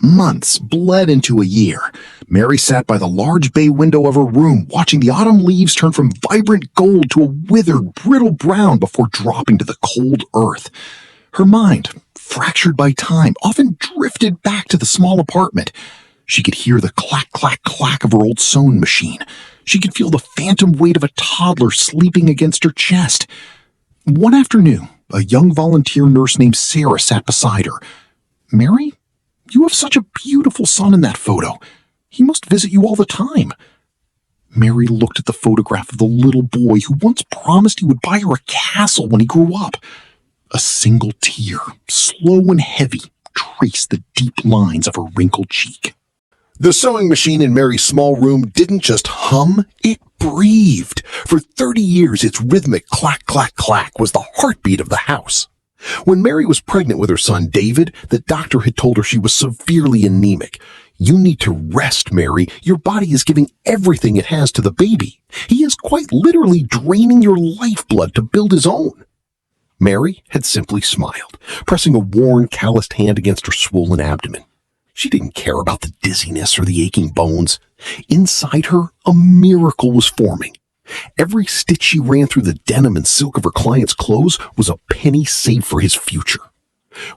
Months bled into a year. Mary sat by the large bay window of her room, watching the autumn leaves turn from vibrant gold to a withered, brittle brown before dropping to the cold earth. Her mind, fractured by time, often drifted back to the small apartment. She could hear the clack, clack, clack of her old sewing machine. She could feel the phantom weight of a toddler sleeping against her chest. One afternoon, a young volunteer nurse named Sarah sat beside her. "Mary, you have such a beautiful son in that photo. He must visit you all the time." Mary looked at the photograph of the little boy who once promised he would buy her a castle when he grew up. A single tear, slow and heavy, traced the deep lines of her wrinkled cheek. The sewing machine in Mary's small room didn't just hum, it breathed. For 30 years, its rhythmic clack, clack, clack was the heartbeat of the house. When Mary was pregnant with her son, David, the doctor had told her she was severely anemic. "You need to rest, Mary. Your body is giving everything it has to the baby. He is quite literally draining your lifeblood to build his own." Mary had simply smiled, pressing a worn, calloused hand against her swollen abdomen. She didn't care about the dizziness or the aching bones. Inside her, a miracle was forming. Every stitch she ran through the denim and silk of her client's clothes was a penny saved for his future.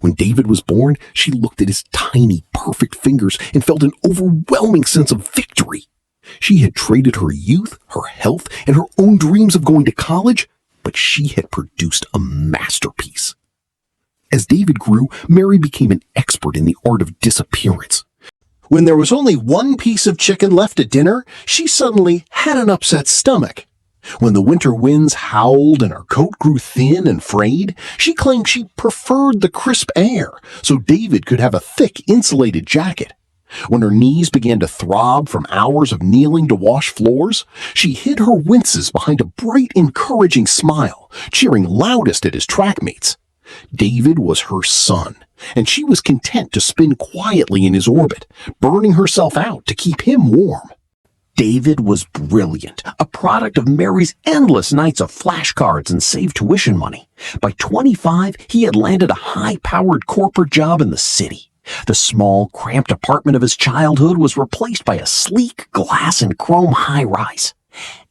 When David was born, she looked at his tiny, perfect fingers and felt an overwhelming sense of victory. She had traded her youth, her health, and her own dreams of going to college, but she had produced a masterpiece. As David grew, Mary became an expert in the art of disappearance. When there was only one piece of chicken left at dinner, she suddenly had an upset stomach. When the winter winds howled and her coat grew thin and frayed, she claimed she preferred the crisp air, so David could have a thick, insulated jacket. When her knees began to throb from hours of kneeling to wash floors, she hid her winces behind a bright, encouraging smile, cheering loudest at his trackmates. David was her son, and she was content to spin quietly in his orbit, burning herself out to keep him warm. David was brilliant, a product of Mary's endless nights of flashcards and saved tuition money. By 25, he had landed a high-powered corporate job in the city. The small, cramped apartment of his childhood was replaced by a sleek glass and chrome high-rise.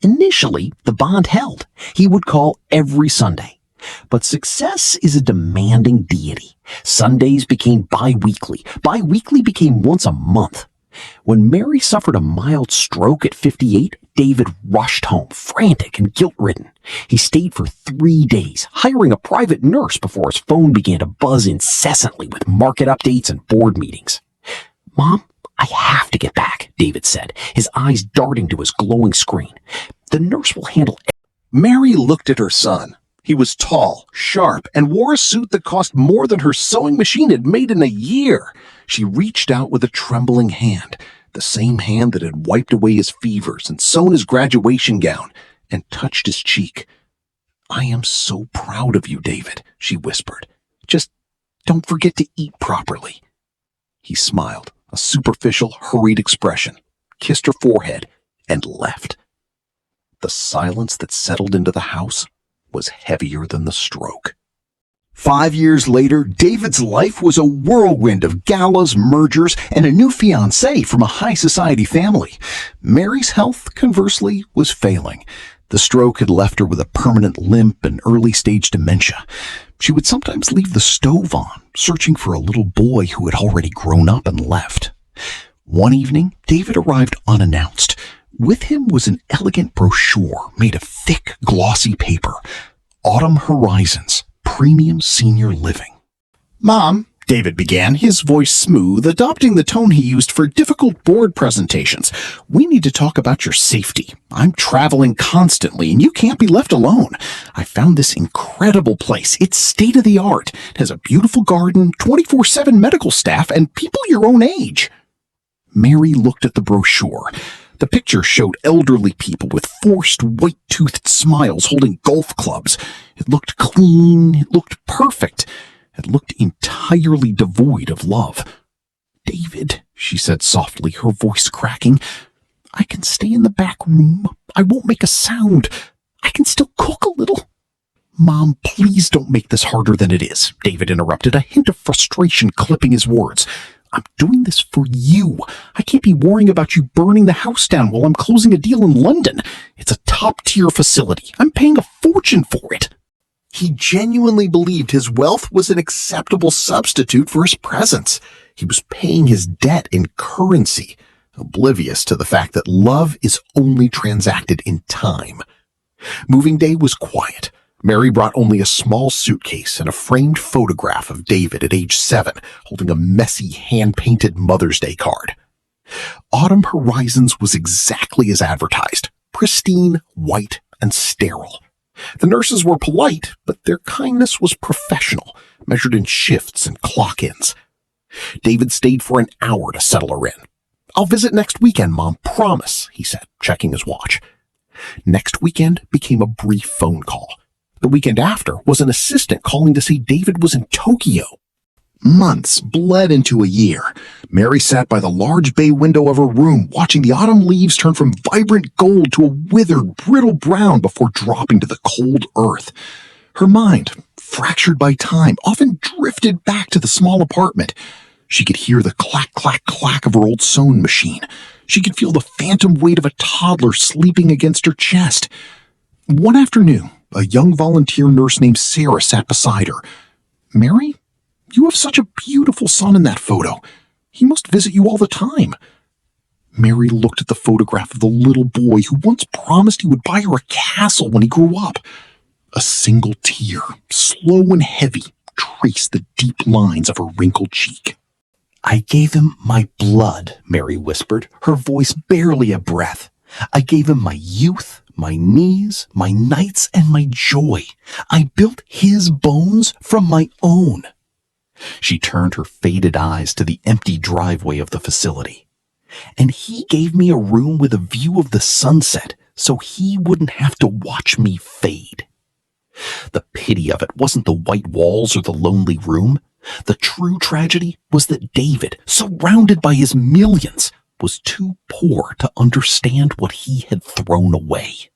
Initially, the bond held. He would call every Sunday. But success is a demanding deity. Sundays became bi-weekly. Bi-weekly became once a month. When Mary suffered a mild stroke at 58, David rushed home, frantic and guilt-ridden. He stayed for 3 days, hiring a private nurse before his phone began to buzz incessantly with market updates and board meetings. "Mom, I have to get back," David said, his eyes darting to his glowing screen. "The nurse will handle it." Mary looked at her son. He was tall, sharp, and wore a suit that cost more than her sewing machine had made in a year. She reached out with a trembling hand, the same hand that had wiped away his fevers and sewn his graduation gown, and touched his cheek. "I am so proud of you, David," she whispered. "Just don't forget to eat properly." He smiled, a superficial, hurried expression, kissed her forehead, and left. The silence that settled into the house was heavier than the stroke. 5 years later, David's life was a whirlwind of galas, mergers, and a new fiancée from a high society family. Mary's health, conversely, was failing. The stroke had left her with a permanent limp and early-stage dementia. She would sometimes leave the stove on, searching for a little boy who had already grown up and left. One evening, David arrived unannounced. With him was an elegant brochure made of thick, glossy paper. Autumn Horizons, Premium Senior Living. "Mom," David began, his voice smooth, adopting the tone he used for difficult board presentations. "We need to talk about your safety. I'm traveling constantly, and you can't be left alone. I found this incredible place. It's state-of-the-art. It has a beautiful garden, 24/7 medical staff, and people your own age." Mary looked at the brochure. The picture showed elderly people with forced, white-toothed smiles holding golf clubs. It looked clean. It looked perfect. It looked entirely devoid of love. "David," she said softly, her voice cracking, "I can stay in the back room. I won't make a sound. I can still cook a little." "Mom, please don't make this harder than it is," David interrupted, a hint of frustration clipping his words. I'm doing this for you. I can't be worrying about you burning the house down while I'm closing a deal in London. It's a top-tier facility. I'm paying a fortune for it. He genuinely believed his wealth was an acceptable substitute for his presence. He was paying his debt in currency, oblivious to the fact that love is only transacted in time. Moving day was quiet. Mary brought only a small suitcase and a framed photograph of David at age 7, holding a messy, hand-painted Mother's Day card. Autumn Horizons was exactly as advertised, pristine, white, and sterile. The nurses were polite, but their kindness was professional, measured in shifts and clock-ins. David stayed for an hour to settle her in. "I'll visit next weekend, Mom, promise," he said, checking his watch. Next weekend became a brief phone call. The weekend after was an assistant calling to say David was in Tokyo. Months bled into a year. Mary sat by the large bay window of her room, watching the autumn leaves turn from vibrant gold to a withered, brittle brown before dropping to the cold earth. Her mind, fractured by time, often drifted back to the small apartment. She could hear the clack, clack, clack of her old sewing machine. She could feel the phantom weight of a toddler sleeping against her chest. One afternoon, a young volunteer nurse named Sarah sat beside her. "Mary, you have such a beautiful son in that photo. He must visit you all the time." Mary looked at the photograph of the little boy who once promised he would buy her a castle when he grew up. A single tear, slow and heavy, traced the deep lines of her wrinkled cheek. "I gave him my blood," Mary whispered, her voice barely a breath. "I gave him my youth, my knees, my nights, and my joy. I built his bones from my own." She turned her faded eyes to the empty driveway of the facility. "And he gave me a room with a view of the sunset so he wouldn't have to watch me fade." The pity of it wasn't the white walls or the lonely room. The true tragedy was that David, surrounded by his millions, was too poor to understand what he had thrown away.